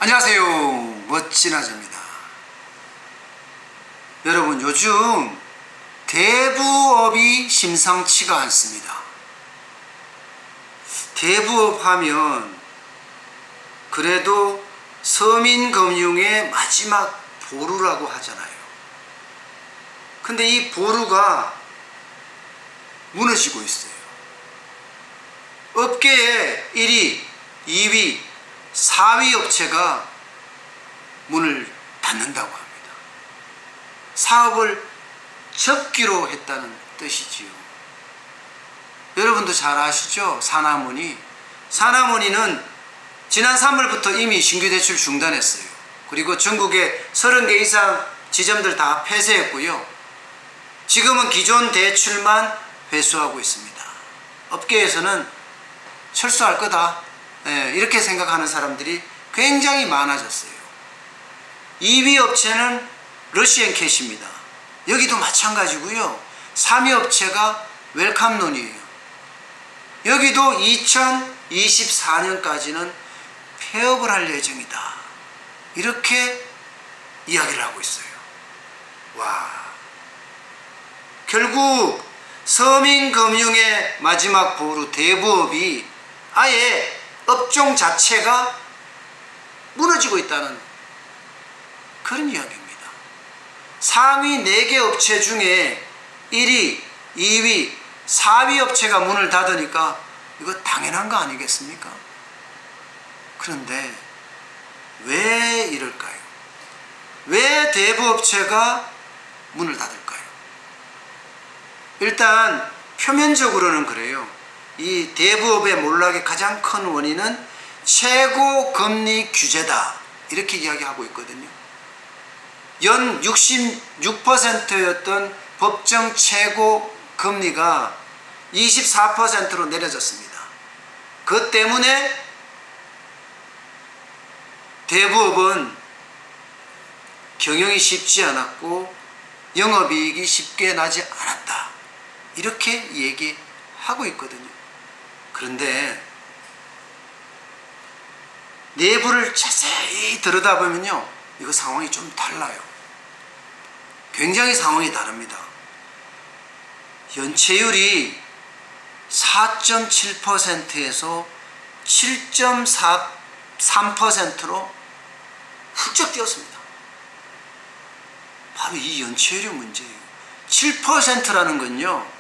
안녕하세요, 멋진 아재입니다. 여러분, 요즘 대부업이 심상치가 않습니다. 대부업 하면 그래도 서민금융의 마지막 보루라고 하잖아요. 근데 이 보루가 무너지고 있어요. 업계의 1위, 2위, 4위 업체가 문을 닫는다고 합니다. 사업을 접기로 했다는 뜻이지요. 여러분도 잘 아시죠? 사나무니. 사나무니는 지난 3월부터 이미 신규대출 중단했어요. 그리고 전국에 30개 이상 지점들 다 폐쇄했고요. 지금은 기존 대출만 회수하고 있습니다. 업계에서는 철수할 거다, 이렇게 생각하는 사람들이 굉장히 많아졌어요. 2위 업체는 러시앤캐시입니다. 여기도 마찬가지고요. 3위 업체가 웰컴론이에요. 여기도 2024년까지는 폐업을 할 예정이다, 이렇게 이야기를 하고 있어요. 와, 결국 서민금융의 마지막 보루 대부업이 아예 업종 자체가 무너지고 있다는 그런 이야기입니다. 상위 4개 업체 중에 1위, 2위, 4위 업체가 문을 닫으니까 이거 당연한 거 아니겠습니까? 그런데 왜 이럴까요? 왜 대부업체가 문을 닫을까요? 일단 표면적으로는 그래요. 이 대부업의 몰락의 가장 큰 원인은 최고 금리 규제다, 이렇게 이야기하고 있거든요. 연 66%였던 법정 최고 금리가 24%로 내려졌습니다. 그 때문에 대부업은 경영이 쉽지 않았고 영업이익이 쉽게 나지 않았다, 이렇게 얘기하고 있거든요. 그런데 내부를 자세히 들여다보면요, 이거 상황이 좀 달라요. 굉장히 상황이 다릅니다. 연체율이 4.7%에서 7.3%로 훌쩍 뛰었습니다. 바로 이 연체율이 문제예요. 7%라는 건요,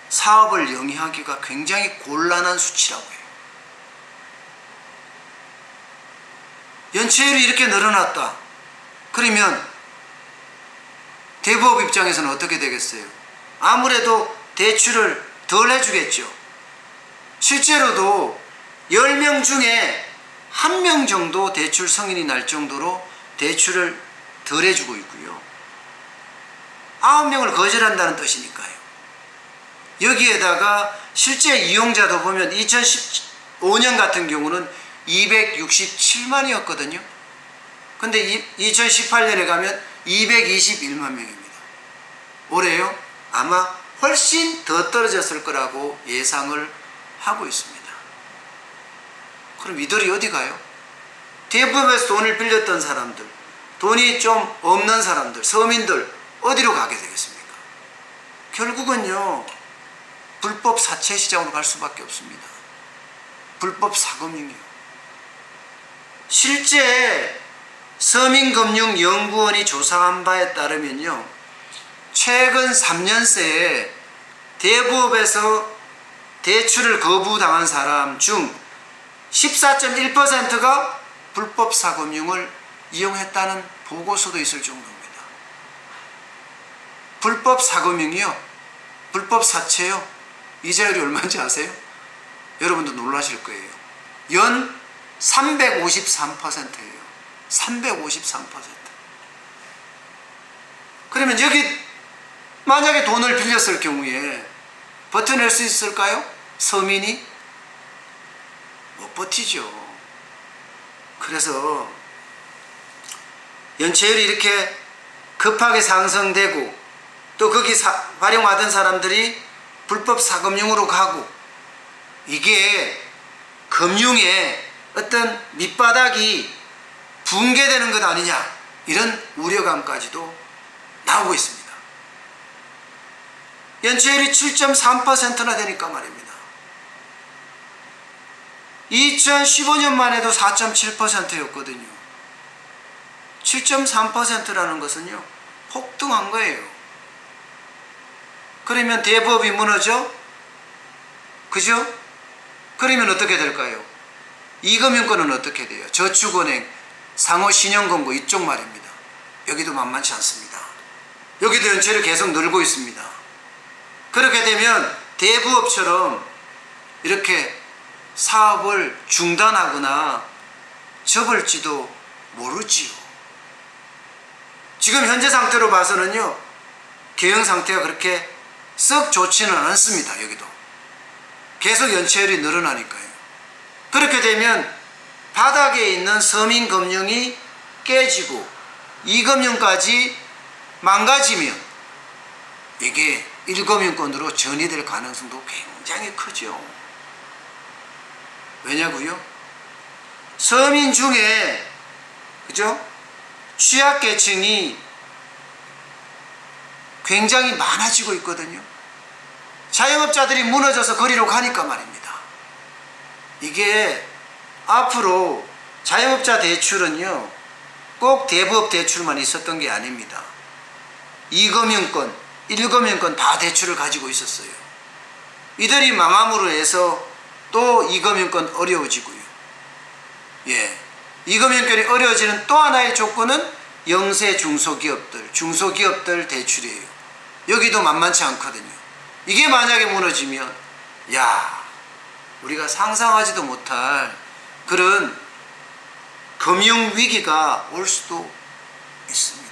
사업을 영위하기가 굉장히 곤란한 수치라고 해요. 연체율이 이렇게 늘어났다, 그러면 대부업 입장에서는 어떻게 되겠어요? 아무래도 대출을 덜 해주겠죠. 실제로도 10명 중에 1명 정도 대출 승인이 날 정도로 대출을 덜 해주고 있고요. 9명을 거절한다는 뜻이니까요. 여기에다가 실제 이용자도 보면 2015년 같은 경우는 267만이었거든요. 근데 2018년에 가면 221만 명입니다. 올해요, 아마 훨씬 더 떨어졌을 거라고 예상을 하고 있습니다. 그럼 이들이 어디 가요? 대부업에서 돈을 빌렸던 사람들, 돈이 좀 없는 사람들, 서민들 어디로 가게 되겠습니까? 결국은요, 불법 사채 시장으로 갈 수밖에 없습니다. 불법 사금융이요. 실제 서민금융연구원이 조사한 바에 따르면요, 최근 3년 새에 대부업에서 대출을 거부당한 사람 중 14.1%가 불법 사금융을 이용했다는 보고서도 있을 정도입니다. 불법 사금융이요, 불법 사채요, 이자율이 얼마인지 아세요? 여러분도 놀라실 거예요. 연 353%예요. 353%. 그러면 여기 만약에 돈을 빌렸을 경우에 버텨낼 수 있을까요? 서민이? 못 버티죠. 그래서 연체율이 이렇게 급하게 상승되고 또 거기 활용하던 사람들이 불법 사금융으로 가고, 이게 금융의 어떤 밑바닥이 붕괴되는 것 아니냐, 이런 우려감까지도 나오고 있습니다. 연체율이 7.3%나 되니까 말입니다. 2015년만 해도 4.7%였거든요. 7.3%라는 것은요, 폭등한 거예요. 그러면 대부업이 무너져? 그죠? 그러면 어떻게 될까요? 이금융권은 어떻게 돼요? 저축은행, 상호신용금고 이쪽 말입니다. 여기도 만만치 않습니다. 여기도 연체율이 계속 늘고 있습니다. 그렇게 되면 대부업처럼 이렇게 사업을 중단하거나 접을지도 모르지요. 지금 현재 상태로 봐서는요, 경영 상태가 그렇게 썩 좋지는 않습니다. 여기도 계속 연체율이 늘어나니까요. 그렇게 되면 바닥에 있는 서민금융이 깨지고 이금융까지 망가지면 이게 1금융권으로 전이될 가능성도 굉장히 크죠. 왜냐고요? 서민 중에, 그죠? 취약계층이 굉장히 많아지고 있거든요. 자영업자들이 무너져서 거리로 가니까 말입니다. 이게 앞으로 자영업자 대출은요, 꼭 대부업 대출만 있었던 게 아닙니다. 2금융권, 1금융권 다 대출을 가지고 있었어요. 이들이 망함으로 해서 또 2금융권 어려워지고요. 예, 2금융권이 어려워지는 또 하나의 조건은 영세 중소기업들 대출이에요. 여기도 만만치 않거든요. 이게 만약에 무너지면 야, 우리가 상상하지도 못할 그런 금융위기가 올 수도 있습니다.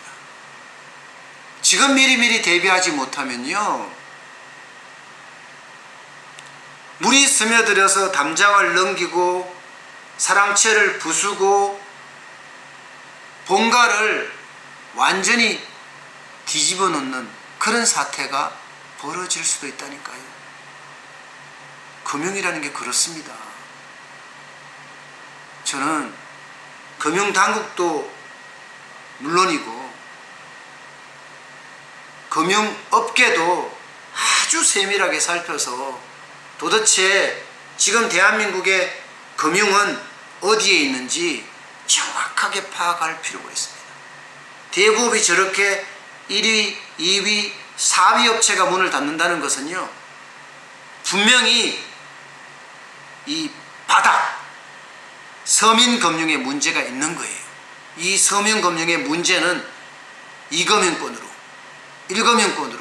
지금 미리미리 대비하지 못하면요, 물이 스며들어서 담장을 넘기고 사랑채를 부수고 본가를 완전히 뒤집어 놓는 그런 사태가 벌어질 수도 있다니까요. 금융이라는 게 그렇습니다. 저는 금융당국도 물론이고 금융업계도 아주 세밀하게 살펴서 도대체 지금 대한민국의 금융은 어디에 있는지 정확하게 파악할 필요가 있습니다. 대부업이 저렇게 1위, 2위, 4위 업체가 문을 닫는다는 것은요, 분명히 이 바닥 서민금융에 문제가 있는 거예요. 이 서민금융의 문제는 2금융권으로 1금융권으로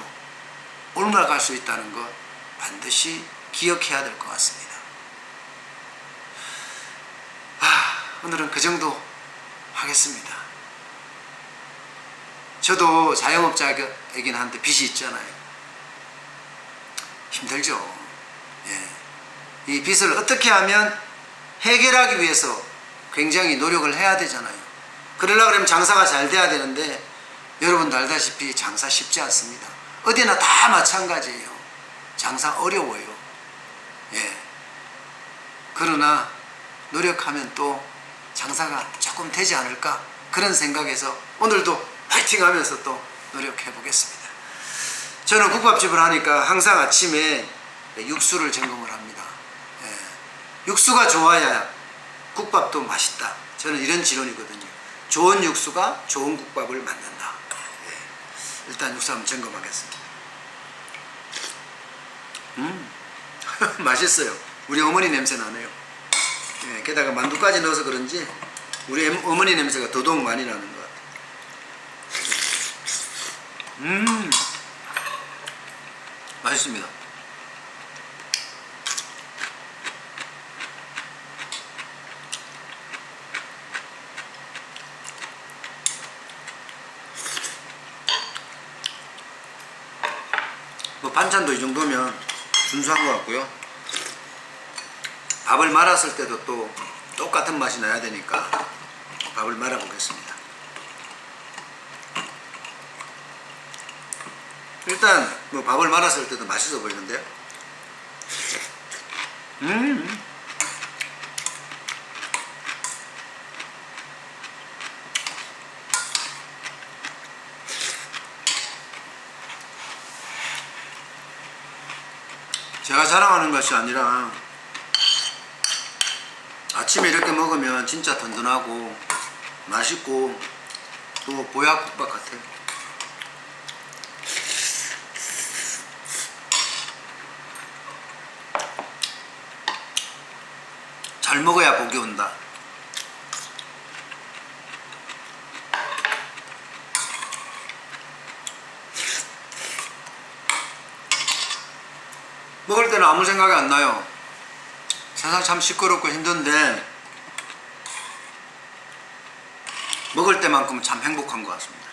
올라갈 수 있다는 것 반드시 기억해야 될 것 같습니다. 오늘은 그 정도 하겠습니다. 저도 자영업자이긴 한데 빚이 있잖아요. 힘들죠. 예. 이 빚을 어떻게 하면 해결하기 위해서 굉장히 노력을 해야 되잖아요. 그러려고 그러면 장사가 잘 돼야 되는데 여러분도 알다시피 장사 쉽지 않습니다. 어디나 다 마찬가지예요. 장사 어려워요. 예. 그러나 노력하면 또 장사가 조금 되지 않을까, 그런 생각에서 오늘도 파이팅 하면서 또 노력해 보겠습니다. 저는 국밥집을 하니까 항상 아침에 육수를 점검을 합니다. 예. 육수가 좋아야 국밥도 맛있다. 저는 이런 지론이거든요. 좋은 육수가 좋은 국밥을 만든다. 예. 일단 육수 한번 점검하겠습니다. 맛있어요. 우리 어머니 냄새 나네요. 예, 게다가 만두까지 넣어서 그런지 우리 어머니 냄새가 더더욱 많이 나는 것 같아요. 맛있습니다. 뭐 반찬도 이 정도면 순수한 것 같고요. 밥을 말았을 때도 또 똑같은 맛이 나야 되니까 밥을 말아 보겠습니다. 일단 뭐 밥을 말았을 때도 맛있어 보이는데요. 제가 자랑하는 것이 아니라 아침에 이렇게 먹으면 진짜 든든하고 맛있고 또 보약국밥 같아요. 잘 먹어야 복이 온다. 먹을 때는 아무 생각이 안 나요. 세상 참 시끄럽고 힘든데 먹을 때만큼은 참 행복한 것 같습니다.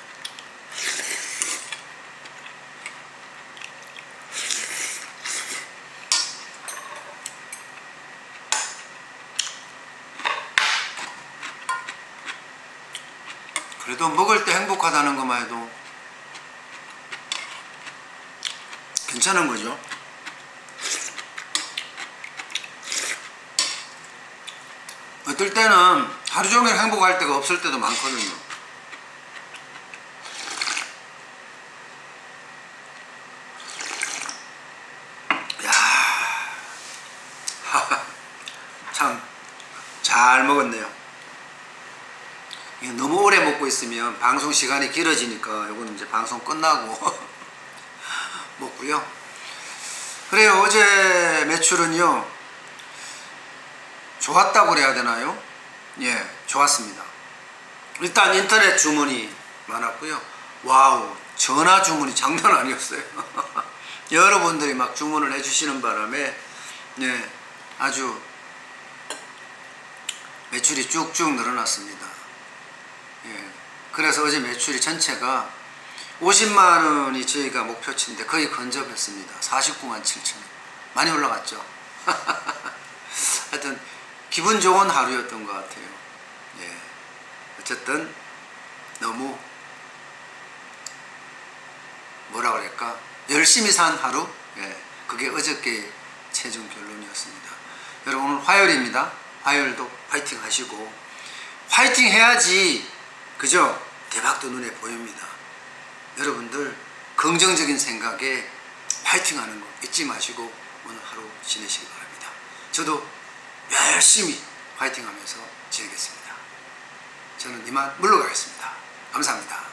그래도 먹을 때 행복하다는 것만 해도 괜찮은 거죠. 어떨 때는 하루 종일 행복할 때가 없을 때도 많거든요. 야, 참 잘 먹었네요. 너무 오래 먹고 있으면 방송 시간이 길어지니까 이거는 이제 방송 끝나고 먹고요. 그래요. 어제 매출은요 좋았다고 그래야 되나요? 예, 좋았습니다. 일단 인터넷 주문이 많았고요. 와우, 전화 주문이 장난 아니었어요. 여러분들이 막 주문을 해주시는 바람에 네, 아주 매출이 쭉쭉 늘어났습니다. 예, 그래서 어제 매출이 전체가 50만 원이 저희가 목표치인데 거의 근접했습니다. 49만 7천 원. 많이 올라갔죠. 하여튼 기분 좋은 하루였던 것 같아요. 예, 어쨌든 너무 뭐라 그럴까 열심히 산 하루. 예, 그게 어저께 최종 결론이었습니다. 여러분 오늘 화요일입니다. 화요일도 파이팅 하시고 파이팅 해야지 그죠? 대박도 눈에 보입니다. 여러분들 긍정적인 생각에 파이팅 하는 거 잊지 마시고 오늘 하루 지내시기 바랍니다. 저도 열심히 파이팅 하면서 지내겠습니다. 저는 이만 물러가겠습니다. 감사합니다.